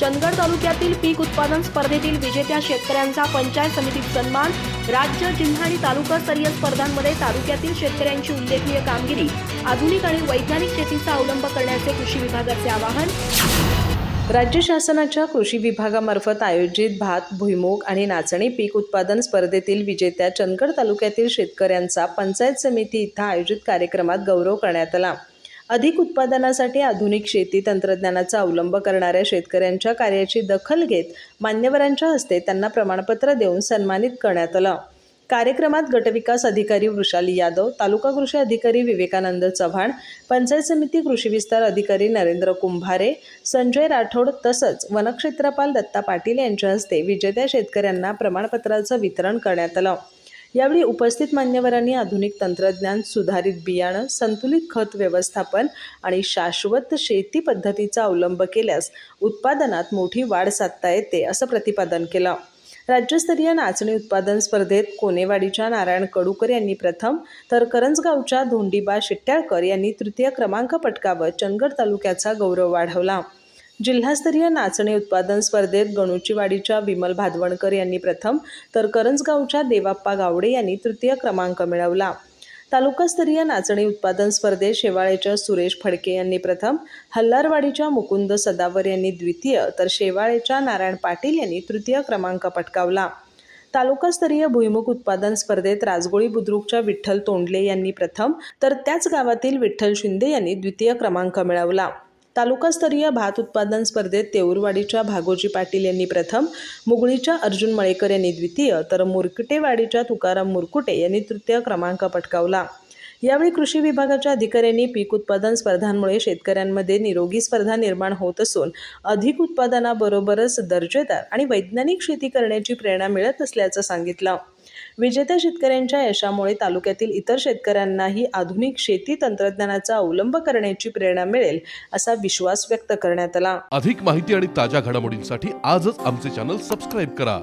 चंदगड तालुक्यातील पीक उत्पादन स्पर्धेतील विजेत्या शेतकऱ्यांचा पंचायत समितीत सन्मान। राज्य, जिल्हा आणि तालुकास्तरीय स्पर्धांमध्ये तालुक्यातील शेतकऱ्यांची उल्लेखनीय कामगिरी। आधुनिक आणि वैज्ञानिक शेतीचा अवलंब करण्याचे कृषी विभागाचे आवाहन। राज्य शासनाच्या कृषी विभागामार्फत आयोजित भात, भुईमूग आणि नाचणी पीक उत्पादन स्पर्धेतील विजेत्या चंदगड तालुक्यातील शेतकऱ्यांचा पंचायत समिती इथं आयोजित कार्यक्रमात गौरव करण्यात आला। अधिक उत्पादनासाठी आधुनिक शेती तंत्रज्ञानाचा अवलंब करणाऱ्या शेतकऱ्यांच्या कार्याची दखल घेत मान्यवरांच्या हस्ते त्यांना प्रमाणपत्र देऊन सन्मानित करण्यात आलं। कार्यक्रमात गटविकास अधिकारी वृषाली यादव, तालुका कृषी अधिकारी विवेकानंद चव्हाण, पंचायत समिती कृषी विस्तार अधिकारी नरेंद्र कुंभारे, संजय राठोड तसंच वनक्षेत्रपाल दत्ता पाटील यांच्या हस्ते विजेत्या शेतकऱ्यांना प्रमाणपत्राचं वितरण करण्यात आलं। यावेळी उपस्थित मान्यवरांनी आधुनिक तंत्रज्ञान, सुधारित बियाणं, संतुलित खत व्यवस्थापन आणि शाश्वत शेती पद्धतीचा अवलंब केल्यास उत्पादनात मोठी वाढ साधता येते असं प्रतिपादन केलं। राज्यस्तरीय नाचणी उत्पादन स्पर्धेत कोनेवाडीच्या नारायण कडूकर यांनी प्रथम तर करंजगावच्या धोंडीबा शिट्याळकर यांनी तृतीय क्रमांक पटकावत चंदगड तालुक्याचा गौरव वाढवला। जिल्हास्तरीय नाचणी उत्पादन स्पर्धेत गणुचीवाडीच्या विमल भादवणकर यांनी प्रथम तर करंजगावच्या देवाप्पा गावडे यांनी तृतीय क्रमांक मिळवला। तालुकास्तरीय नाचणी उत्पादन स्पर्धेत शेवाळेच्या सुरेश फडके यांनी प्रथम, हल्लारवाडीच्या मुकुंद सदावर यांनी द्वितीय तर शेवाळेच्या नारायण पाटील यांनी तृतीय क्रमांक पटकावला। तालुकास्तरीय भुईमूग उत्पादन स्पर्धेत राजगोळी बुद्रुकच्या विठ्ठल तोंडले यांनी प्रथम तर त्याच गावातील विठ्ठल शिंदे यांनी द्वितीय क्रमांक मिळवला। तालुकास्तरीय भात उत्पादन स्पर्धेत तेऊरवाडीच्या भागोजी पाटील यांनी प्रथम, मुगळीच्या अर्जुन मळेकर यांनी द्वितीय तर मुरकुटेवाडीच्या तुकाराम मुरकुटे यांनी तृतीय क्रमांक पटकावला। यावेळी कृषी विभागाच्या अधिकाऱ्यांनी पीक उत्पादन स्पर्धांमुळे शेतकऱ्यांमध्ये निरोगी स्पर्धा निर्माण होत असून अधिक उत्पादनाबरोबरच दर्जेदार आणि वैज्ञानिक शेती करण्याची प्रेरणा मिळत असल्याचं सांगितलं। विजेत्या शेतकऱ्यांच्या यशामुळे तालुक्यातील इतर शेतकऱ्यांनाही आधुनिक शेती तंत्रज्ञानाचा अवलंब करण्याची प्रेरणा मिळेल असा विश्वास व्यक्त करण्यात आला। अधिक माहिती आणि ताज्या घडामोडींसाठी आजच आमचे चॅनल सबस्क्राइब करा।